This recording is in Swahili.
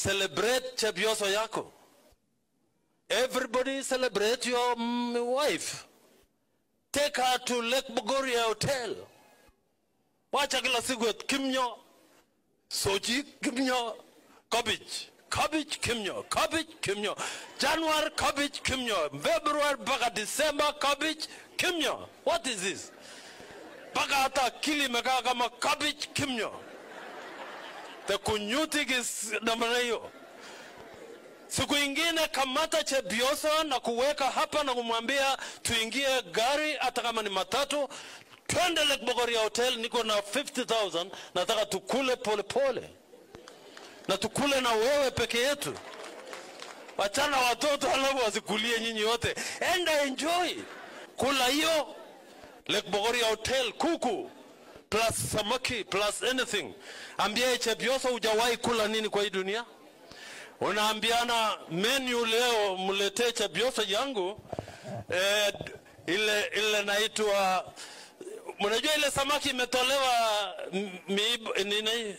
celebrate Chebioso yako. Everybody celebrate your wife. Take her to Lake Bogoria Hotel. Wacha kila siku kimnyo, soji kimnyo, cabbage, kimnyo, kimnyo. January cabbage, kimnyo. February baka December cabbage, kimnyo. What is this? Baka hata kili meka kama cabbage, kimnyo. The kunyuti is namna hiyo. Siku ingine kamata Chebioso na kuweka hapa na kumwambia tuingie gari hata kama ni matatu, twende Lake Bogoria Hotel, niko na 50,000, nataka tukule pole pole. Na tukule na wewe peke yetu. Wachana watoto halafu wasikulie nyinyi wote. Enda enjoy. Kula hiyo Lake Bogoria Hotel, kuku plus samaki plus anything. Ambia Chebioso hujawahi kula nini kwa hii dunia? Unaambiana menu leo mletee Chebioso yangu ile naitwa, mnajua ile samaki imetolewa nini